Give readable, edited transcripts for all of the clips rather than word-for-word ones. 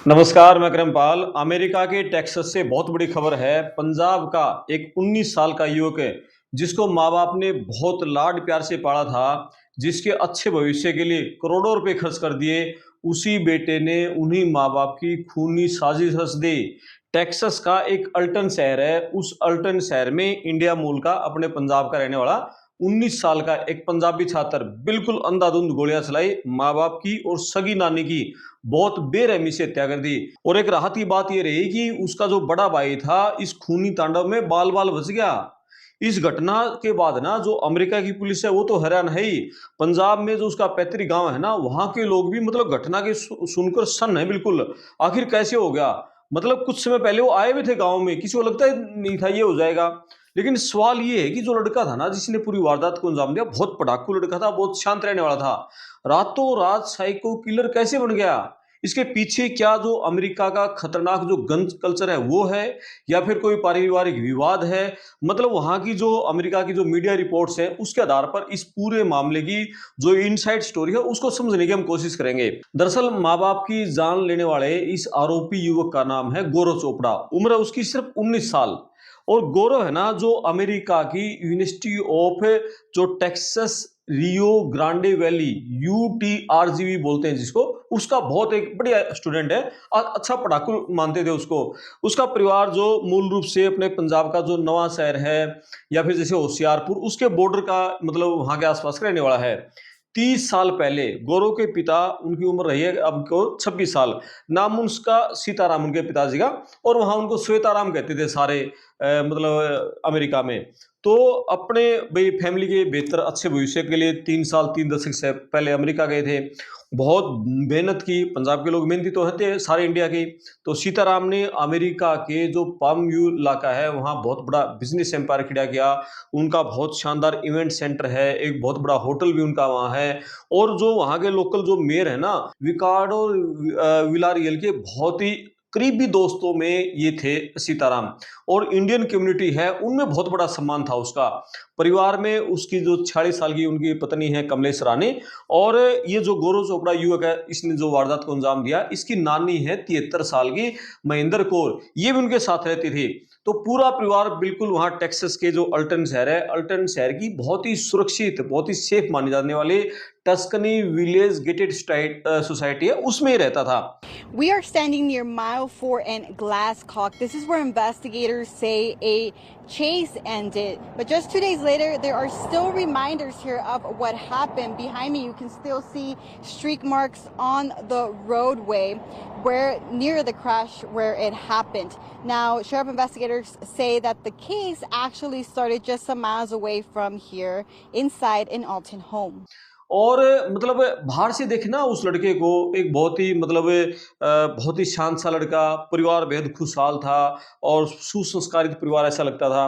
नमस्कार, मैं करमपाल। अमेरिका के टेक्सास से बहुत बड़ी खबर है। पंजाब का एक 19 साल का युवक है, जिसको माँ बाप ने बहुत लाड प्यार से पाला था, जिसके अच्छे भविष्य के लिए करोड़ों रुपए खर्च कर दिए। उसी बेटे ने उन्हीं माँ बाप की खूनी साजिश रच दी। टेक्सास का एक अल्टन शहर है, उस अल्टन शहर में इंडिया मूल का अपने पंजाब का रहने वाला 19 साल का एक पंजाबी छात्र बिल्कुल अंधाधुंध गोलियां चलाई, माँ बाप की और सगी नानी की बहुत बेरहमी से हत्या कर दी। और एक राहत की बात यह रही कि उसका जो बड़ा भाई था इस खूनी तांडव में बाल बाल बच गया। इस घटना के बाद ना जो अमेरिका की पुलिस है वो तो हैरान है ही। पंजाब में जो उसका पैतृक गांव है ना, वहां के लोग भी मतलब घटना के सुनकर सन्न है बिल्कुल। आखिर कैसे हो गया? मतलब कुछ समय पहले वो आए भी थे गांव में, किसी को लगता ही नहीं था ये हो जाएगा। लेकिन सवाल ये है कि जो लड़का था ना जिसने पूरी वारदात को अंजाम दिया, बहुत पढ़ाकू लड़का था, बहुत शांत रहने वाला था, रातों रात साइको किलर कैसे बन गया? इसके पीछे क्या जो अमेरिका का खतरनाक जो गन कल्चर है वो है, या फिर कोई पारिवारिक विवाद है? मतलब वहां की जो अमेरिका की जो मीडिया रिपोर्ट्स है उसके आधार पर इस पूरे मामले की जो इनसाइड स्टोरी है उसको समझने की हम कोशिश करेंगे। दरअसल माँ बाप की जान लेने वाले इस आरोपी युवक का नाम है गौरव चोपड़ा। उम्र है उसकी सिर्फ 19 साल। और गौरव है ना जो अमेरिका की यूनिवर्सिटी ऑफ जो Texas Rio Grande valley, UTRGV बोलते हैं जिसको, उसका बहुत एक बढ़िया स्टूडेंट है और अच्छा पढ़ाकू मानते थे उसको। उसका परिवार जो मूल रूप से अपने पंजाब का जो नवा शहर है या फिर जैसे होशियारपुर, उसके बॉर्डर का मतलब वहां के आसपास का रहने वाला है। 30 साल पहले गौरव के पिता, उनकी उम्र रही है अब को 26 साल, नाम उसका सीताराम उनके पिताजी का, और वहां उनको श्वेताराम कहते थे सारे मतलब अमेरिका में। तो अपने भाई फैमिली के बेहतर अच्छे भविष्य के लिए 3 साल 3 दशक से पहले अमेरिका गए थे। बहुत मेहनत की, पंजाब के लोग मेहनती तो होते सारे इंडिया के। तो सीताराम ने अमेरिका के जो पाम व्यू इलाका है वहाँ बहुत बड़ा बिजनेस एम्पायर खड़ा किया। उनका बहुत शानदार इवेंट सेंटर है, एक बहुत बड़ा होटल भी उनका वहाँ है। और जो वहाँ के लोकल जो मेयर है ना, विकार्डो विलारियल के बहुत ही करीबी दोस्तों में ये थे सीताराम। और इंडियन कम्युनिटी है उनमें बहुत बड़ा सम्मान था उसका। परिवार में उसकी जो 46 साल की उनकी पत्नी है कमलेश रानी, और ये जो गौरव चोपड़ा युवक है इसने जो वारदात को अंजाम दिया, इसकी नानी है 73 साल की महेंद्र कौर, ये भी उनके साथ रहती थी। तो पूरा परिवार बिल्कुल वहां टेक्सास के जो अल्टन शहर है, अल्टन शहर की बहुत ही सुरक्षित, बहुत ही सेफ मानी जाने वाली टस्कनी विलेज गेटेड सोसाइटी है उसमें ही रहता था। We are standing near Mile 4 and Glasscock. This is where investigators say a chase ended. But just 2 days later, there are still reminders here of what happened. Behind me, you can still see streak marks on the roadway where near the crash where it happened. Now, sheriff investigators say that the case actually started just some miles away from here inside an Alton home. और मतलब बाहर से देखना उस लड़के को एक बहुत ही मतलब बहुत ही शांत सा लड़का, परिवार बेहद खुशहाल था और सुसंस्कारित परिवार ऐसा लगता था।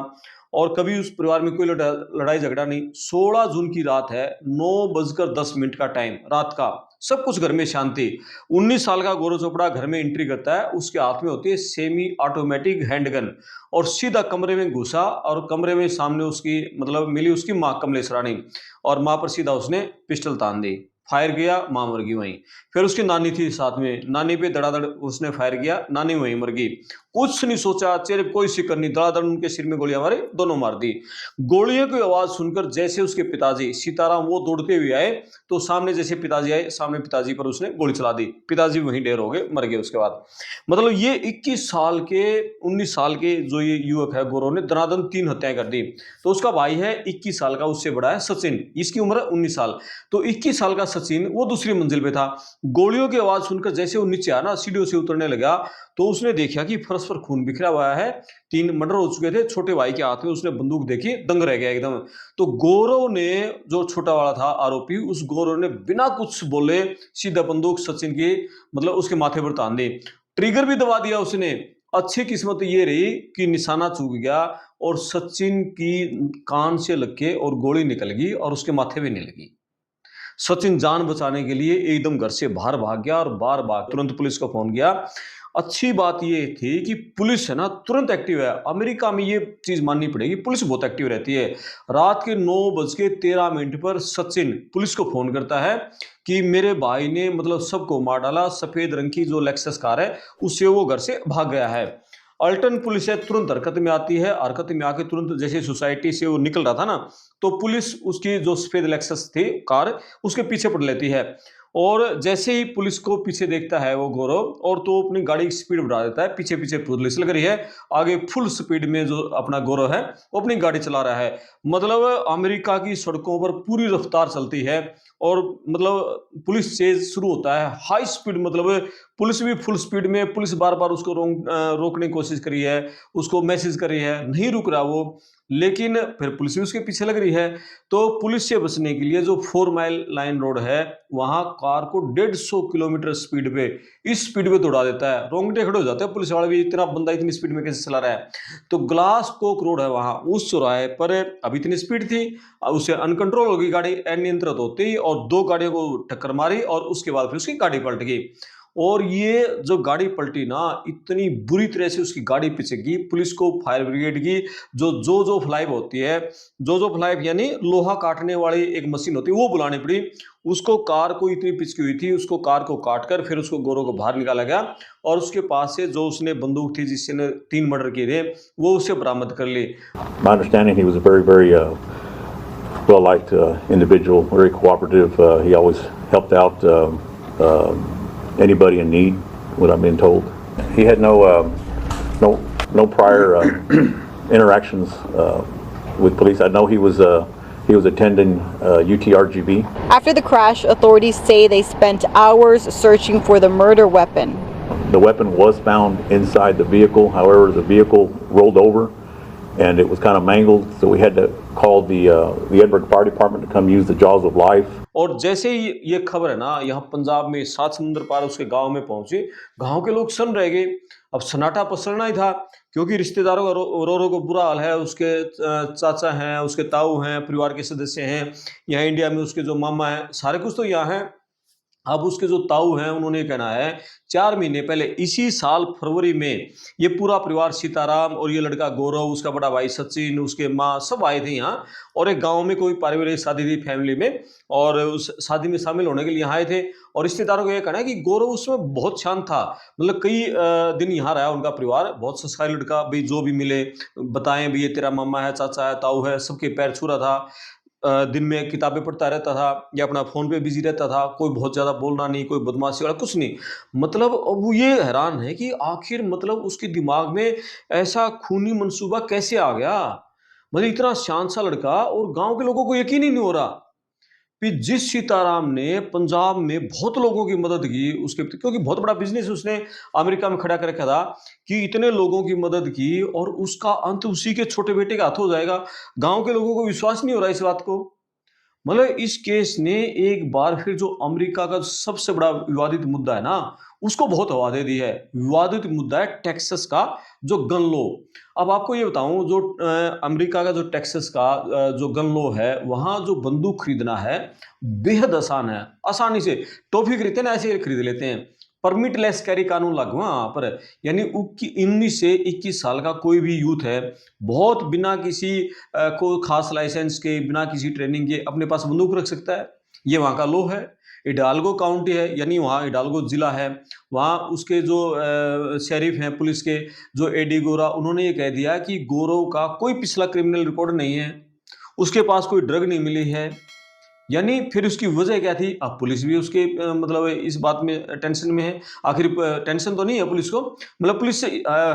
और कभी उस परिवार में कोई लड़ाई झगड़ा नहीं। 16 जून की रात है, 9:10 का टाइम रात का, सब कुछ घर में शांति। 19 साल का गौरव चोपड़ा घर में एंट्री करता है, उसके हाथ में होती है सेमी ऑटोमेटिक हैंडगन, और सीधा कमरे में घुसा और कमरे में सामने उसकी मतलब मिली उसकी माँ कमलेश रानी, और माँ पर सीधा उसने पिस्टल तान दी। फायर किया, मां मर गई वहीं। फिर उसकी नानी थी साथ में, नानी पे धड़ाधड़ उसने फायर किया, नानी वहीं मर गई। कुछ नहीं सोचा, चेहरे पे कोई फिक्र नहीं, धड़ाधड़ उनके सिर में गोलियां मारी, दोनों मार दी। गोलियों की आवाज सुनकर जैसे उसके पिताजी सीताराम वो दौड़ते हुए आए, तो सामने जैसे पिताजी आए, सामने पिताजी पर उसने गोली चला दी। पिताजी वहीं ढेर हो गए, मर गए उसके बाद। मतलब ये 21 साल के 19 साल के जो ये युवक है गौरव ने दनादन 3 हत्याएं कर दी। तो उसका भाई है 21 साल का, उससे बड़ा है सचिन, इसकी उम्र है 19 साल। तो 21 साल का सचिन वो दूसरी मंजिल पे था। गोलियों की आवाज सुनकर जैसे वो नीचे आया ना, सीढ़ियों से उतरने लगा, तो उसने देखा कि फर्श पर खून बिखरा हुआ है, 3 मर्डर हो चुके थे। छोटे भाई के हाथ में उसने बंदूक देखी, दंग रह गया एकदम। तो गौरव ने, जो छोटा वाला था आरोपी, उस गौरव ने बिना कुछ बोले सीधा बंदूक सचिन की मतलब उसके माथे पर तान दी, ट्रिगर भी दबा दिया उसने। अच्छी किस्मत ये रही कि निशाना चूक गया और सचिन की कान से लग के और गोली निकल गई और उसके माथे भी नहीं लगी। सचिन जान बचाने के लिए एकदम घर से बाहर भाग गया और बार बार तुरंत पुलिस को फोन किया। अच्छी बात ये थी कि पुलिस है ना तुरंत एक्टिव है। अमेरिका में ये चीज़ माननी पड़ेगी, पुलिस बहुत एक्टिव रहती है। रात के 9:13 पर सचिन पुलिस को फ़ोन करता है कि मेरे भाई ने मतलब सबको मार डाला, सफ़ेद रंग की जो लेक्सस कार है, उससे वो घर से भाग गया है। अल्टन पुलिस है तुरंत हरकत में आती है, हरकत में आके तुरंत जैसे सोसाइटी से वो निकल रहा था ना, तो पुलिस उसकी जो सफ़ेद लेक्सस थी कार, उसके पीछे पड़ लेती है। और जैसे ही पुलिस को पीछे देखता है वो गौरव, और तो अपनी गाड़ी की स्पीड बढ़ा देता है, पीछे पीछे पुलिस लग रही है, आगे फुल स्पीड में जो अपना गौरव है वो अपनी गाड़ी चला रहा है। मतलब अमेरिका की सड़कों पर पूरी रफ्तार चलती है, और मतलब पुलिस चेज शुरू होता है हाई स्पीड, मतलब पुलिस भी फुल स्पीड में, पुलिस बार बार उसको रोकने की कोशिश करी है, उसको मैसेज करी है, नहीं रुक रहा वो, लेकिन फिर पुलिस भी उसके पीछे लग रही है। तो पुलिस से बचने के लिए जो 4 माइल लाइन रोड है, वहां कार को 150 किलोमीटर स्पीड पे, इस स्पीड पे दौड़ा देता है। रोंगटे खड़े हो जाते हैं पुलिस वाले भी, इतना बंदा इतनी स्पीड में कैसे चला रहा है। तो ग्लास कोक रोड है वहां, उस चौराहे पर अब इतनी स्पीड थी, उसे अनकंट्रोल हो गई गाड़ी, अनियंत्रित होते ही, और दो गाड़ियों को टक्कर मारी, और उसके बाद फिर उसकी गाड़ी पलट गई। और ये जो गाड़ी पलटी ना, इतनी बुरी तरह से उसकी गाड़ी पिचकी, पुलिस को, फायर ब्रिगेड की जो फ्लाइव होती है, जो फ्लाइव यानी लोहा काटने वाली एक मशीन होती है, वो बुलानी पड़ी। उसको, कार को इतनी पिचकी हुई थी, उसको कार को काट कर फिर उसको गौरव को बाहर निकाला गया, और उसके पास से जो उसने बंदूक थी जिससे ने 3 मर्डर किए थे, वो उसे बरामद कर ली। My understanding, he was a very well-liked individual, very cooperative. He always helped out anybody in need, what I've been told. He had no prior interactions with police. I know he was attending UTRGV. After the crash, authorities say they spent hours searching for the murder weapon. The weapon was found inside the vehicle. However, the vehicle rolled over and it was kind of mangled, so we had to call the Edinburgh Fire Department to come use the jaws of life. और जैसे ही ये खबर है ना यहाँ पंजाब में 7 समुंदर पार उसके गांव में पहुंची, गांव के लोग सन रह गए। अब सन्नाटा पसरना ही था, क्योंकि रिश्तेदारों का रो रो को बुरा हाल है। उसके चाचा हैं, उसके ताऊ हैं, परिवार के सदस्य हैं यहाँ इंडिया में, उसके जो मामा हैं, सारे कुछ तो यहाँ हैं। अब उसके जो ताऊ हैं, उन्होंने कहना है 4 महीने पहले, इसी साल फरवरी में, ये पूरा परिवार, सीताराम और ये लड़का गौरव, उसका बड़ा भाई सचिन, उसके माँ, सब आए थे यहाँ। और एक गांव में कोई पारिवारिक शादी थी फैमिली में, और उस शादी में शामिल होने के लिए यहाँ आए थे। और रिश्तेदारों को यह कहना है कि गौरव उसमें बहुत शांत था, मतलब कई दिन यहाँ रहा उनका परिवार, बहुत संस्कारी लड़का, भाई जो भी मिले बताएं भी ये तेरा मामा है, चाचा है, ताऊ है, सबके पैर छू रहा था। दिन में किताबें पढ़ता रहता था या अपना फ़ोन पे बिजी रहता था, कोई बहुत ज़्यादा बोलना नहीं, कोई बदमाशी वाला कुछ नहीं। मतलब अब वो ये हैरान है कि आखिर मतलब उसके दिमाग में ऐसा खूनी मंसूबा कैसे आ गया। मतलब इतना शांत सा लड़का, और गांव के लोगों को यकीन ही नहीं हो रहा कि जिस सीताराम ने पंजाब में बहुत लोगों की मदद की, उसके, क्योंकि बहुत बड़ा बिजनेस उसने अमेरिका में खड़ा कर रखा था, कि इतने लोगों की मदद की और उसका अंत उसी के छोटे बेटे का हाथ हो जाएगा। गांव के लोगों को विश्वास नहीं हो रहा इस बात को। मतलब इस केस ने एक बार फिर जो अमेरिका का सबसे बड़ा विवादित मुद्दा है ना, उसको बहुत हवा दे दी है। विवादित मुद्दा है टेक्सास का जो गन लॉ। अब आपको ये बताऊं, जो अमेरिका का जो टेक्सास का जो गन लॉ है, वहां जो बंदूक खरीदना है बेहद आसान है, आसानी से टॉफी खरीदते हैं ना, ऐसे खरीद लेते हैं। परमिट लेस कैरी कानून लागू है वहां पर, यानी 19 से 21 साल का कोई भी यूथ है, बहुत बिना किसी को खास लाइसेंस के, बिना किसी ट्रेनिंग के अपने पास बंदूक रख सकता है। ये वहाँ का लॉ है। इडाल्गो काउंटी है, यानी वहाँ इडाल्गो जिला है, वहाँ उसके जो शेरिफ हैं पुलिस के, जो एडी गोरा, उन्होंने ये कह दिया कि गौरव का कोई पिछला क्रिमिनल रिकॉर्ड नहीं है, उसके पास कोई ड्रग नहीं मिली है। यानी फिर उसकी वजह क्या थी? अब पुलिस भी उसके मतलब इस बात में टेंशन में है। आखिर टेंशन तो नहीं है पुलिस को, मतलब पुलिस से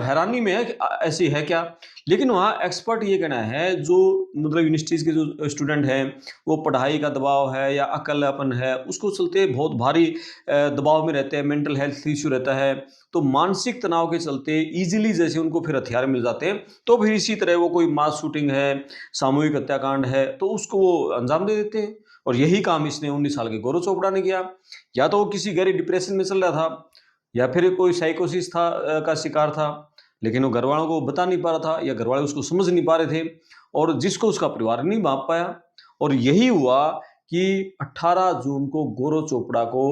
हैरानी में है कि ऐसी है क्या। लेकिन वहाँ एक्सपर्ट ये कहना है, जो मतलब यूनिवर्सिटीज़ के जो स्टूडेंट हैं, वो पढ़ाई का दबाव है या अकेलापन है, उसको चलते बहुत भारी दबाव में रहते हैं, मेंटल हेल्थ इश्यू रहता है, तो मानसिक तनाव के चलते ईजिली जैसे उनको फिर हथियार मिल जाते हैं, तो फिर इसी तरह वो कोई मास शूटिंग है, सामूहिक हत्याकांड है, तो उसको वो अंजाम दे देते हैं। और यही काम इसने 19 साल के गौरव चोपड़ा ने किया। या तो वो किसी गहरी डिप्रेशन में चल रहा था, या फिर कोई साइकोसिस था का शिकार था, लेकिन वो घर वालों को बता नहीं पा रहा था, या घर वाले उसको समझ नहीं पा रहे थे, और जिसको उसका परिवार नहीं भांप पाया। और यही हुआ कि 18 जून को गौरव चोपड़ा को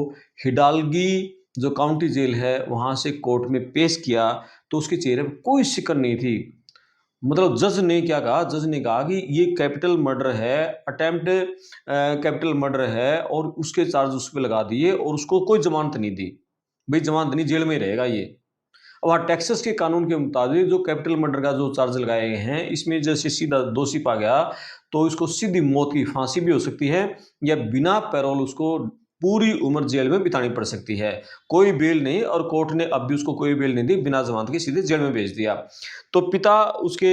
हिडालगी जो काउंटी जेल है वहाँ से कोर्ट में पेश किया तो उसके चेहरे पर कोई शिकन नहीं थी। मतलब जज ने क्या कहा, जज ने कहा कि ये कैपिटल मर्डर है, अटेम्प्ट कैपिटल मर्डर है, और उसके चार्ज उस पर लगा दिए और उसको कोई जमानत नहीं दी। भाई जमानत नहीं, जेल में ही रहेगा ये। अब वहाँ टेक्सास के कानून के मुताबिक जो कैपिटल मर्डर का जो चार्ज लगाए गए हैं, इसमें जैसे सीधा दोषी पा गया तो इसको सीधी मौत की फांसी भी हो सकती है, या बिना पैरोल उसको पूरी उम्र जेल में बितानी पड़ सकती है। कोई बेल नहीं, और कोर्ट ने अब भी उसको कोई बेल नहीं दी, बिना जमानत के सीधे जेल में भेज दिया। तो पिता उसके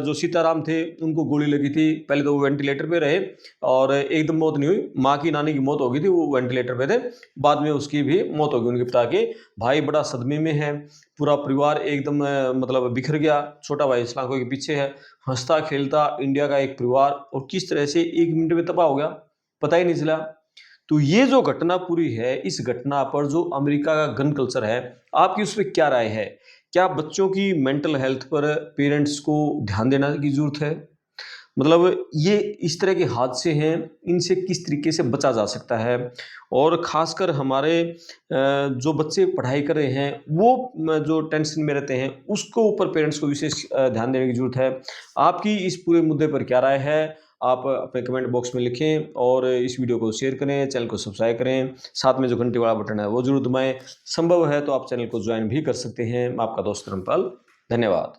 जो सीताराम थे उनको गोली लगी थी, पहले तो वो वेंटिलेटर पे रहे और एकदम मौत नहीं हुई। माँ की नानी की मौत हो गई थी, वो वेंटिलेटर पे थे, बाद में उसकी भी मौत हो गई उनके पिता के। भाई बड़ा सदमे में है, पूरा परिवार एकदम मतलब बिखर गया। छोटा भाई इस्लाको के पीछे है, हंसता खेलता इंडिया का एक परिवार, और किस तरह से 1 मिनट में तबाह हो गया, पता ही नहीं चला। तो ये जो घटना पूरी है, इस घटना पर जो अमेरिका का गन कल्चर है, आपकी उस पर क्या राय है? क्या बच्चों की मेंटल हेल्थ पर पेरेंट्स को ध्यान देना की जरूरत है? मतलब ये इस तरह के हादसे हैं, इनसे किस तरीके से बचा जा सकता है? और ख़ासकर हमारे जो बच्चे पढ़ाई कर रहे हैं, वो जो टेंशन में रहते हैं, उसको ऊपर पेरेंट्स को विशेष ध्यान देने की ज़रूरत है। आपकी इस पूरे मुद्दे पर क्या राय है? आप अपने कमेंट बॉक्स में लिखें, और इस वीडियो को शेयर करें, चैनल को सब्सक्राइब करें, साथ में जो घंटी वाला बटन है वो ज़रूर दबाएँ। संभव है तो आप चैनल को ज्वाइन भी कर सकते हैं। मैं आपका दोस्त धर्मपाल, धन्यवाद।